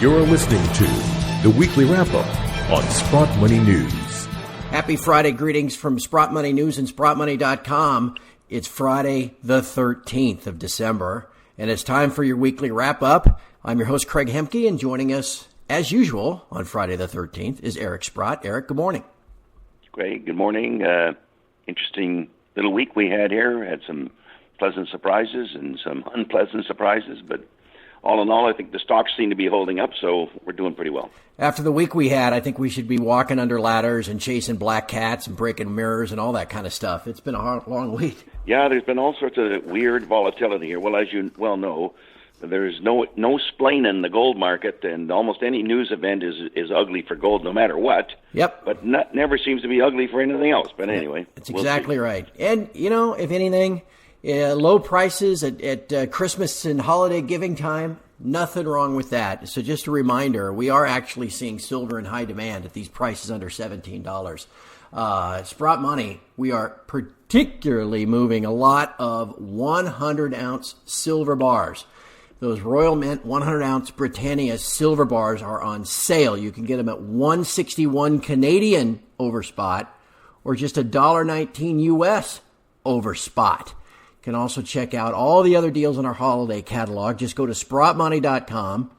You're listening to the Weekly Wrap-Up on Sprott Money News. Happy Friday. Greetings from Sprott Money News and SprottMoney.com. It's Friday the 13th of December, and it's time for your Weekly Wrap-Up. I'm your host, Craig Hemke, and joining us, as usual, on Friday the 13th is Eric Sprott. Eric, good morning. Great. Good morning. Interesting little week we had here. Had some pleasant surprises and some unpleasant surprises, but all in all, I think the stocks seem to be holding up, so we're doing pretty well. After the week we had, I think we should be walking under ladders and chasing black cats and breaking mirrors and all that kind of stuff. It's been a long week. Yeah, there's been all sorts of weird volatility here. Well, as you well know, there's no splaining the gold market, and almost any news event is ugly for gold no matter what. Yep. But never seems to be ugly for anything else. But anyway. That's exactly right. And, if anything, low prices at Christmas and holiday giving time, nothing wrong with that. So just a reminder, we are actually seeing silver in high demand at these prices under $17. Sprott Money, we are particularly moving a lot of 100-ounce silver bars. Those Royal Mint 100-ounce Britannia silver bars are on sale. You can get them at $161 Canadian over spot or just $1.19 US over spot. You can also check out all the other deals in our holiday catalog. Just go to SprottMoney.com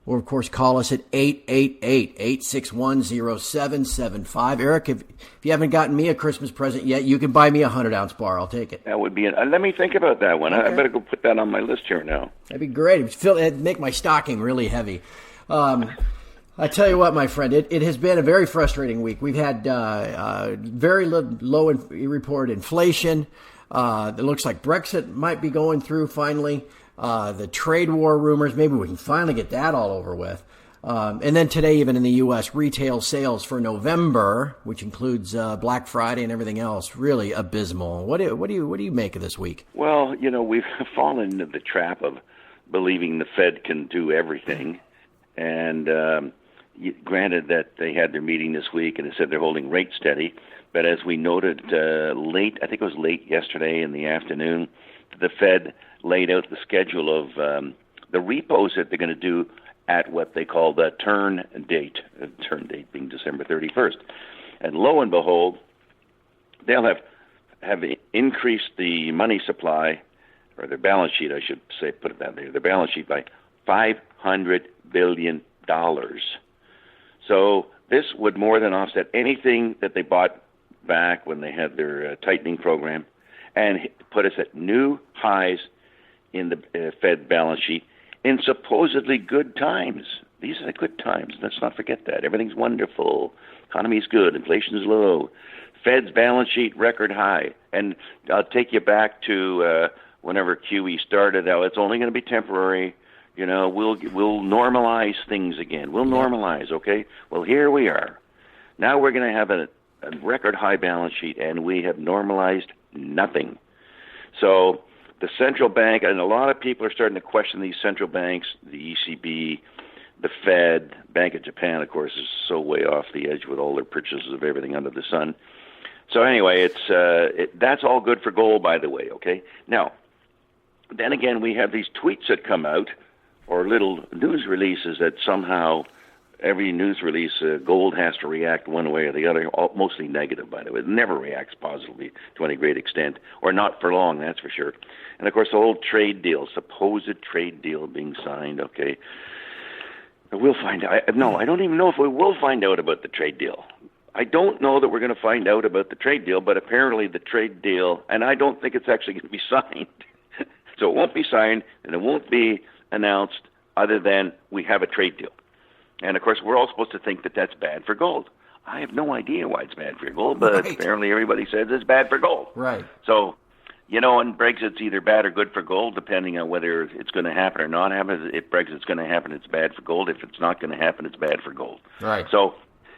or, of course, call us at 888-861-0775. Eric, if you haven't gotten me a Christmas present yet, you can buy me a 100-ounce bar. I'll take it. That would be it. Let me think about that one. Okay. I better go put that on my list here now. That'd be great. It'd make my stocking really heavy. I tell you what, my friend, it has been a very frustrating week. We've had very low reported inflation. It looks like Brexit might be going through finally. The trade war rumors, maybe we can finally get that all over with. And then today, even in the U.S., retail sales for November, which includes Black Friday and everything else, really abysmal. What do you make of this week? Well, we've fallen into the trap of believing the Fed can do everything. And granted that they had their meeting this week and they said they're holding rates steady. But as we noted I think it was late yesterday in the afternoon, the Fed laid out the schedule of the repos that they're going to do at what they call the turn date being December 31st. And lo and behold, they'll have increased the money supply, or their balance sheet, I should say, put it that way, their balance sheet by $500 billion. So this would more than offset anything that they bought back when they had their tightening program and put us at new highs in the Fed balance sheet in supposedly good times. These are the good times. Let's not forget that. Everything's wonderful. Economy's good. Inflation's low. Fed's balance sheet record high. And I'll take you back to whenever QE started. Now, it's only going to be temporary. We'll normalize things again. We'll normalize, okay? Well, here we are. Now we're going to have a record high balance sheet, and we have normalized nothing. So the central bank, and a lot of people are starting to question these central banks, the ECB, the Fed, Bank of Japan, of course, is so way off the edge with all their purchases of everything under the sun. So anyway, that's all good for gold, by the way, okay? Now, then again, we have these tweets that come out, or little news releases that somehow every news release, gold has to react one way or the other, mostly negative, by the way. It never reacts positively to any great extent, or not for long, that's for sure. And, of course, the whole trade deal, supposed trade deal being signed, okay. We'll find out. No, I don't even know if we will find out about the trade deal. I don't know that we're going to find out about the trade deal, but apparently the trade deal, and I don't think it's actually going to be signed. So it won't be signed, and it won't be announced other than we have a trade deal. And, of course, we're all supposed to think that that's bad for gold. I have no idea why it's bad for gold, but apparently everybody says it's bad for gold. Right. So, and Brexit's either bad or good for gold, depending on whether it's going to happen or not happen. If Brexit's going to happen, it's bad for gold. If it's not going to happen, it's bad for gold. Right. So,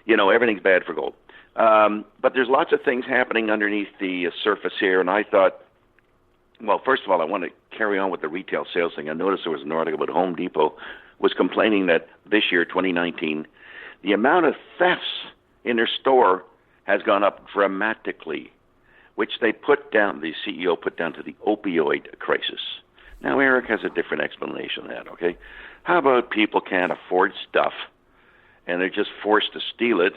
everything's bad for gold. But there's lots of things happening underneath the surface here, and I thought, well, first of all, I want to carry on with the retail sales thing. I noticed there was an article about Home Depot was complaining that this year, 2019, the amount of thefts in their store has gone up dramatically, which they the CEO put down to the opioid crisis. Now, Eric has a different explanation of that, okay? How about people can't afford stuff, and they're just forced to steal it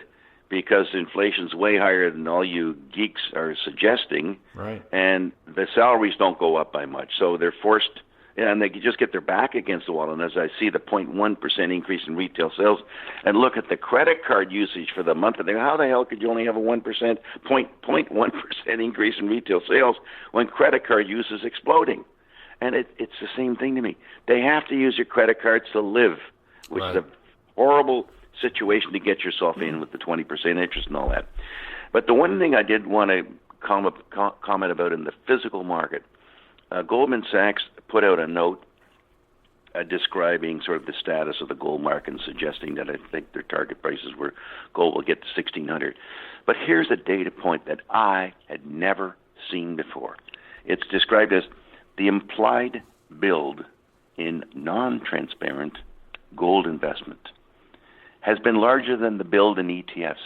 because inflation's way higher than all you geeks are suggesting, right? And the salaries don't go up by much, so they're forced, and they just get their back against the wall. And as I see the 0.1% increase in retail sales, and look at the credit card usage for the month, and think, how the hell could you only have a 0.1% increase in retail sales when credit card use is exploding? And it's the same thing to me. They have to use your credit cards to live, which is a horrible situation to get yourself in with the 20% interest and all that. But the one thing I did want to comment about in the physical market, Goldman Sachs put out a note describing sort of the status of the gold market and suggesting that I think their target prices were gold will get to 1,600. But here's a data point that I had never seen before. It's described as the implied build in non-transparent gold investment has been larger than the build in ETFs.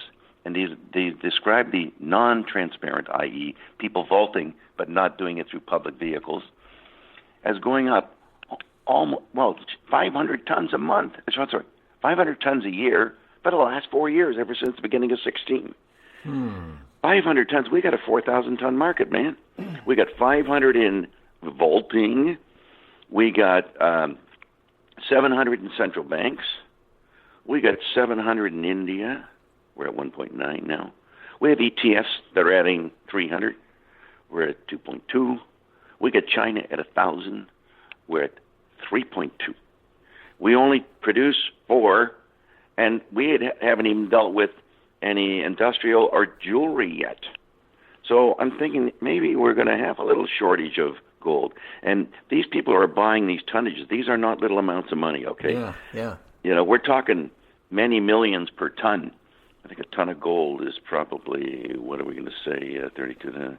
And they describe the non-transparent, i.e. people vaulting but not doing it through public vehicles, as going up almost, 500 tons a month. Sorry, 500 tons a year for the last 4 years, ever since the beginning of 16. 500 tons. We got a 4,000-ton market, man. We got 500 in vaulting. We got 700 in central banks. We got 700 in India. We're at 1.9 now. We have ETFs that are adding 300. We're at 2.2. We got China at 1,000. We're at 3.2. We only produce 4, and we haven't even dealt with any industrial or jewelry yet. So I'm thinking maybe we're going to have a little shortage of gold. And these people are buying these tonnages. These are not little amounts of money, okay? Yeah. You know, we're talking many millions per ton. I think a ton of gold is probably, what are we going to say, 32,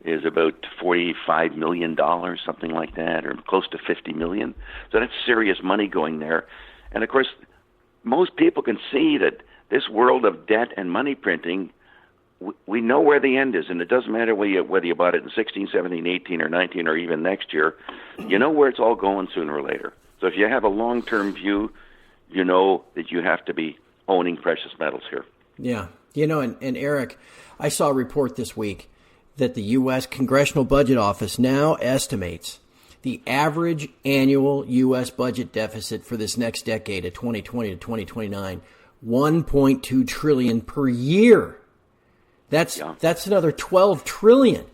is about $45 million, something like that, or close to $50 million. So that's serious money going there. And, of course, most people can see that this world of debt and money printing, we know where the end is, and it doesn't matter whether you bought it in 16, 17, 18, or 19, or even next year. You know where it's all going sooner or later. So if you have a long-term view, you know that you have to be owning precious metals here. Yeah. You know, and Eric, I saw a report this week that the U.S. Congressional Budget Office now estimates the average annual U.S. budget deficit for this next decade of 2020 to 2029, $1.2 trillion per year. That's another $12 trillion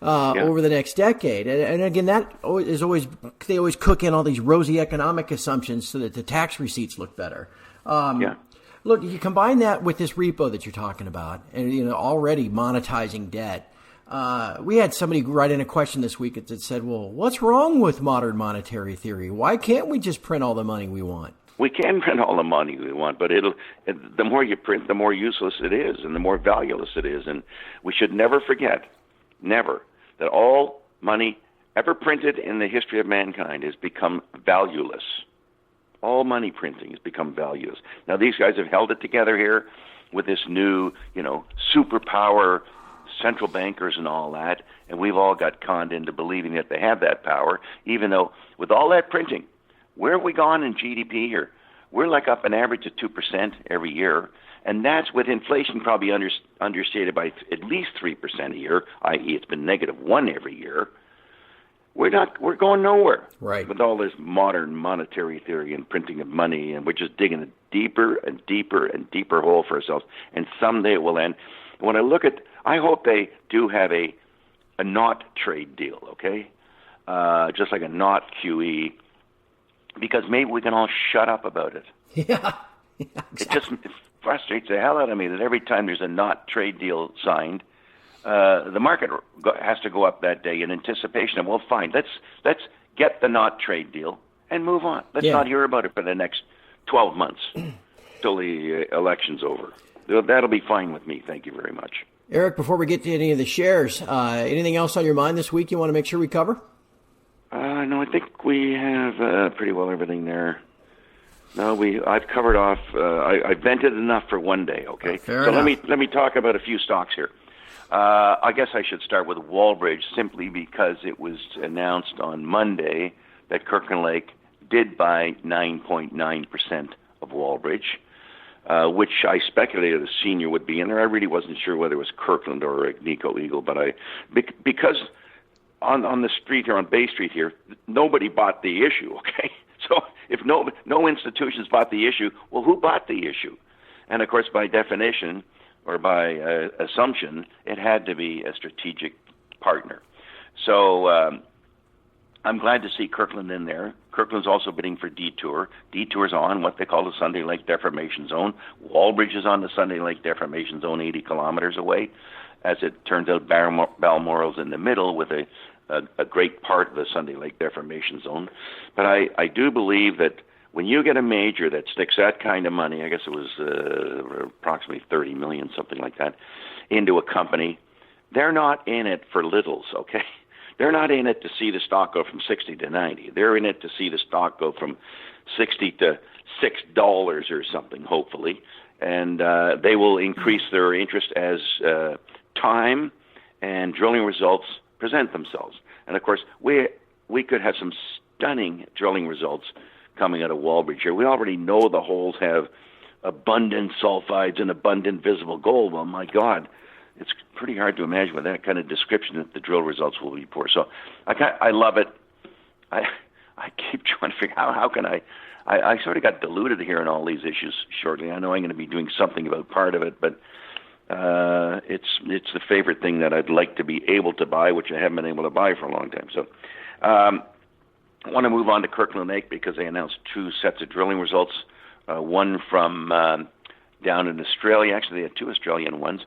over the next decade. And again, that is always, they always cook in all these rosy economic assumptions so that the tax receipts look better. Look, you combine that with this repo that you're talking about, and already monetizing debt. We had somebody write in a question this week that said, "Well, what's wrong with modern monetary theory? Why can't we just print all the money we want?" We can print all the money we want, but the more you print, the more useless it is, and the more valueless it is. And we should never forget, that all money ever printed in the history of mankind has become valueless. All money printing has become valueless. Now, these guys have held it together here with this new, superpower, central bankers and all that, and we've all got conned into believing that they have that power, even though with all that printing, where have we gone in GDP here? We're like up an average of 2% every year, and that's with inflation probably understated by at least 3% a year, i.e. it's been -1 every year. We're going nowhere. Right. With all this modern monetary theory and printing of money, and we're just digging a deeper and deeper and deeper hole for ourselves, and someday it will end. When I look at, I hope they do have a not trade deal, okay? Just like a not QE, because maybe we can all shut up about it. Yeah, exactly. It frustrates the hell out of me that every time there's a not trade deal signed, the market has to go up that day in anticipation. And well, fine, let's get the not trade deal and move on. Let's not hear about it for the next 12 months till the election's over. That'll be fine with me. Thank you very much. Eric, before we get to any of the shares, anything else on your mind this week you want to make sure we cover? No, I think we have pretty well everything there. No, I've covered off. I vented enough for one day. Okay, Fair enough. Let me talk about a few stocks here. I guess I should start with Wallbridge simply because it was announced on Monday that Kirkland Lake did buy 9.9% of Wallbridge, which I speculated a senior would be in there. I really wasn't sure whether it was Kirkland or Agnico Eagle, but because on the street here, on Bay Street here, nobody bought the issue, okay? So if no institutions bought the issue, well, who bought the issue? And of course, by definition, or by assumption, it had to be a strategic partner. So I'm glad to see Kirkland in there. Kirkland's also bidding for Detour. Detour's on what they call the Sunday Lake Deformation Zone. Wallbridge is on the Sunday Lake Deformation Zone, 80 kilometers away. As it turns out, Balmoral's in the middle with a great part of the Sunday Lake Deformation Zone. But I do believe that when you get a major that sticks that kind of money, I guess it was approximately $30 million, something like that, into a company, they're not in it for littles, okay? They're not in it to see the stock go from 60 to 90. They're in it to see the stock go from 60 to $6 or something, hopefully. And they will increase their interest as time and drilling results present themselves. And of course, we could have some stunning drilling results coming out of Wallbridge here. We already know the holes have abundant sulfides and abundant visible gold. Well, my God, it's pretty hard to imagine with that kind of description that the drill results will be poor. So I love it. I keep trying to figure out how can I sort of got diluted here in all these issues shortly. I know I'm going to be doing something about part of it, but it's the favorite thing that I'd like to be able to buy, which I haven't been able to buy for a long time. So I want to move on to Kirkland Lake because they announced two sets of drilling results, one from down in Australia. Actually, they had two Australian ones.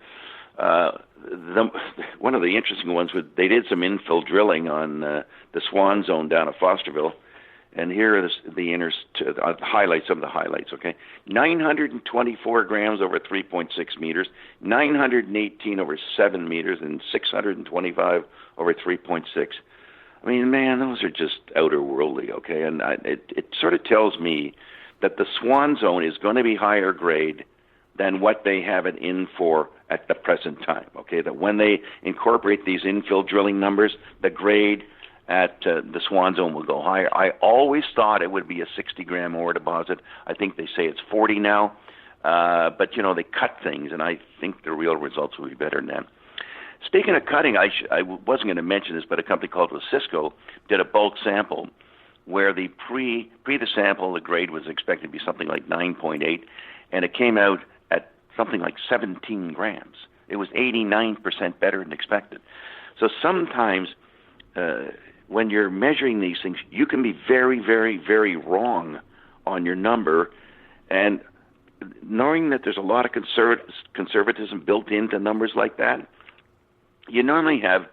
One of the interesting ones was they did some infill drilling on the Swan Zone down at Fosterville. And here are the highlights, some of the highlights, okay? 924 grams over 3.6 meters, 918 over 7 meters, and 625 over 3.6. I mean, man, those are just outer worldly, okay? And it sort of tells me that the Swan Zone is going to be higher grade than what they have it in for at the present time, okay? That when they incorporate these infill drilling numbers, the grade at the Swan Zone will go higher. I always thought it would be a 60-gram ore deposit. I think they say it's 40 now. But, you know, they cut things, and I think the real results will be better than that. Speaking of cutting, I wasn't going to mention this, but a company called Cisco did a bulk sample where the pre the sample, the grade was expected to be something like 9.8, and it came out at something like 17 grams. It was 89% better than expected. So sometimes when you're measuring these things, you can be very, very, very wrong on your number. And knowing that there's a lot of conservatism built into numbers like that, you normally have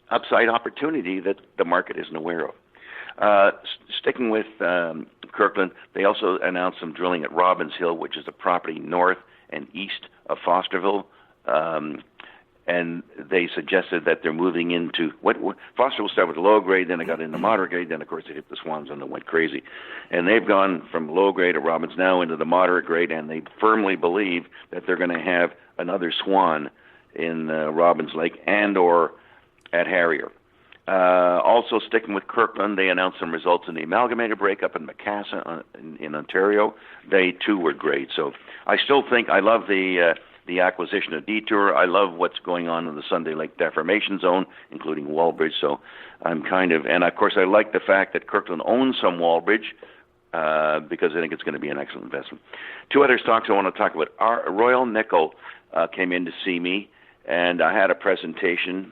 upside opportunity that the market isn't aware of. Sticking with Kirkland, they also announced some drilling at Robbins Hill, which is a property north and east of Fosterville. And they suggested that they're moving into Fosterville started with low grade, then it got into moderate grade, then of course they hit the Swans and it went crazy. And they've gone from low grade at Robbins now into the moderate grade, and they firmly believe that they're going to have another Swan in Robbins Lake and or at Harrier. Also sticking with Kirkland, they announced some results in the amalgamated breakup in Macassa in Ontario. They too were great. So I still think I love the acquisition of Detour. I love what's going on in the Sunday Lake Deformation Zone, including Wallbridge. So I'm and of course I like the fact that Kirkland owns some Wallbridge because I think it's going to be an excellent investment. Two other stocks I want to talk about. Royal Nickel came in to see me, and I had a presentation,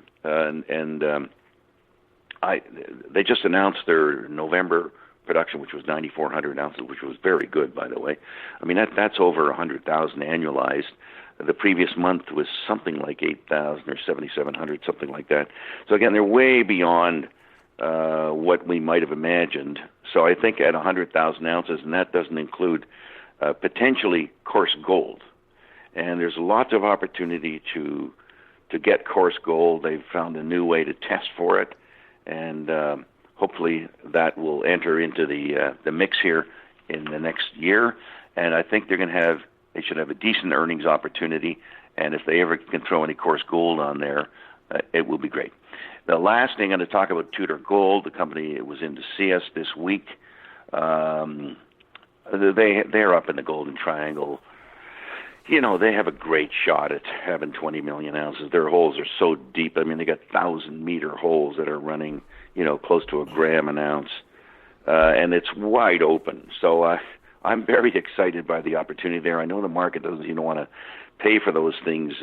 they just announced their November production, which was 9,400 ounces, which was very good, by the way. I mean, that's over 100,000 annualized. The previous month was something like 8,000 or 7,700, something like that. So again, they're way beyond what we might have imagined. So I think at 100,000 ounces, and that doesn't include potentially coarse gold. And there's lots of opportunity to get coarse gold. They've found a new way to test for it, and hopefully that will enter into the mix here in the next year. And I think they should have a decent earnings opportunity, And if they ever can throw any coarse gold on there, it will be great. The last thing I'm going to talk about, Tudor Gold, the company was in to see us this week. They're up in the Golden Triangle. You know, they have a great shot at having 20 million ounces. Their holes are so deep. I mean, they got 1,000-meter holes that are running, you know, close to a gram an ounce. And it's wide open. So I'm very excited by the opportunity there. I know the market doesn't even want to pay for those things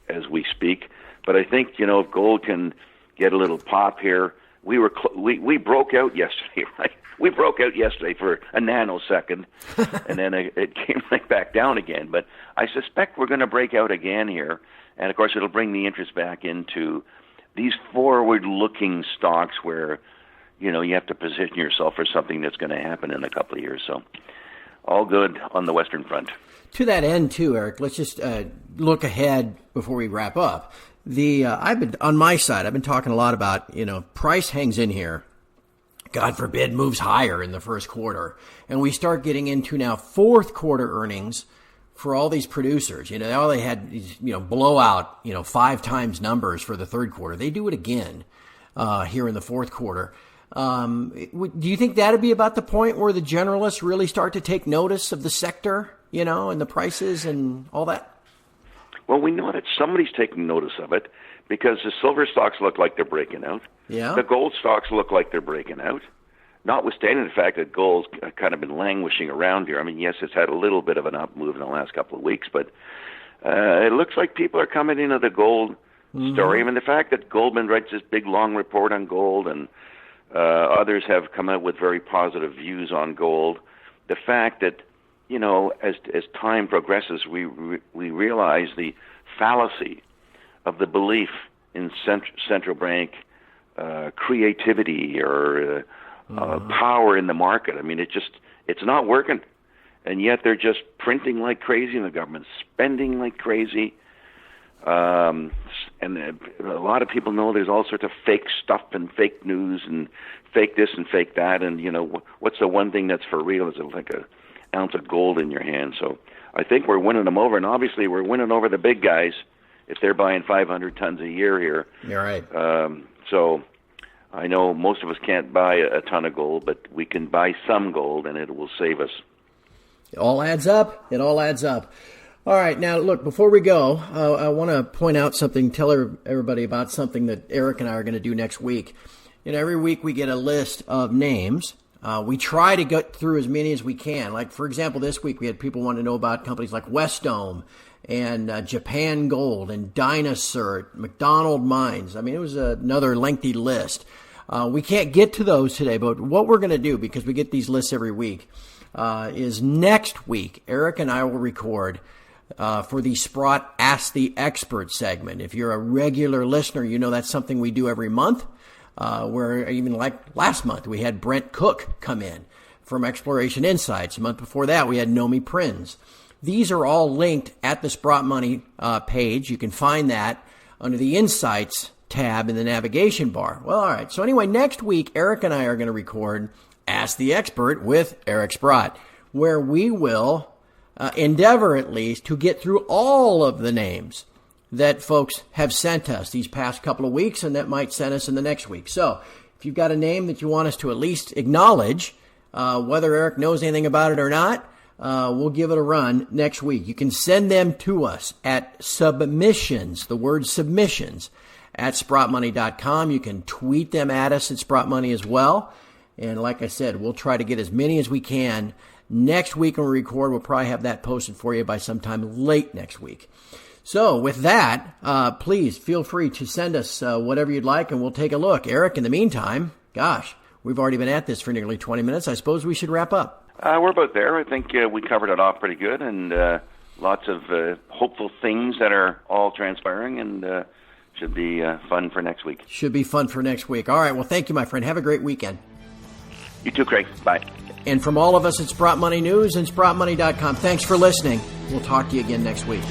as we speak. But I think, you know, if gold can get a little pop here, we broke out yesterday, right? We broke out yesterday for a nanosecond, and then it came right back down again. But I suspect we're going to break out again here, and of course it'll bring the interest back into these forward-looking stocks where, you know, you have to position yourself for something that's going to happen in a couple of years. So all good on the Western Front. To that end, too, Eric, let's just look ahead before we wrap up. I've been on my side. I've been talking a lot about, you know, price hangs in here. God forbid, moves higher in the first quarter. And we start getting into now fourth quarter earnings for all these producers. You know, all they had, you know, blowout, you know, 5 times numbers for the third quarter. They do it again here in the fourth quarter. Do you think that'd be about the point where the generalists really start to take notice of the sector, you know, and the prices and all that? Well, we know that somebody's taking notice of it because the silver stocks look like they're breaking out. Yeah. The gold stocks look like they're breaking out, notwithstanding the fact that gold's kind of been languishing around here. I mean, yes, it's had a little bit of an up move in the last couple of weeks, but it looks like people are coming into the gold story. I mean, the fact that Goldman writes this big, long report on gold and others have come out with very positive views on gold, the fact that, you know, as time progresses, we realize the fallacy of the belief in central bank creativity or power in the market. I mean, it's not working, and yet they're just printing like crazy, and the government's spending like crazy. And a lot of people know there's all sorts of fake stuff and fake news and fake this and fake that. And you know, what's the one thing that's for real? Is it like an ounce of gold in your hand? So I think we're winning them over, and obviously we're winning over the big guys if they're buying 500 tons a year here. You're right. So I know most of us can't buy a ton of gold, but we can buy some gold, and it will save us. It all adds up. It all adds up. All right. Now, look, before we go, I want to point out something, tell everybody about something that Eric and I are going to do next week. You know, every week we get a list of names. We try to get through as many as we can. Like, for example, this week we had people want to know about companies like Wesdome and Japan Gold and Dynacert, McDonald Mines. I mean, it was another lengthy list. We can't get to those today, but what we're going to do, because we get these lists every week, is next week, Eric and I will record for the Sprott Ask the Expert segment. If you're a regular listener, you know that's something we do every month. Where even like last month, we had Brent Cook come in from Exploration Insights. A month before that, we had Nomi Prinz. These are all linked at the Sprott Money page. You can find that under the Insights tab in the navigation bar. Well, all right. So anyway, next week, Eric and I are going to record Ask the Expert with Eric Sprott, where we will endeavor at least to get through all of the names that folks have sent us these past couple of weeks, and that might send us in the next week. So if you've got a name that you want us to at least acknowledge, whether Eric knows anything about it or not, we'll give it a run next week. You can send them to us at submissions, the word submissions, at sprottmoney.com. You can tweet them at us at SprottMoney as well. And like I said, we'll try to get as many as we can. Next week when we record, we'll probably have that posted for you by sometime late next week. So with that, please feel free to send us whatever you'd like, and we'll take a look. Eric, in the meantime, gosh, we've already been at this for nearly 20 minutes. I suppose we should wrap up. We're about there. I think we covered it off pretty good, and lots of hopeful things that are all transpiring, and should be fun for next week. Should be fun for next week. All right, well, thank you, my friend. Have a great weekend. You too, Craig. Bye. And from all of us at Sprott Money News and SprottMoney.com, thanks for listening. We'll talk to you again next week.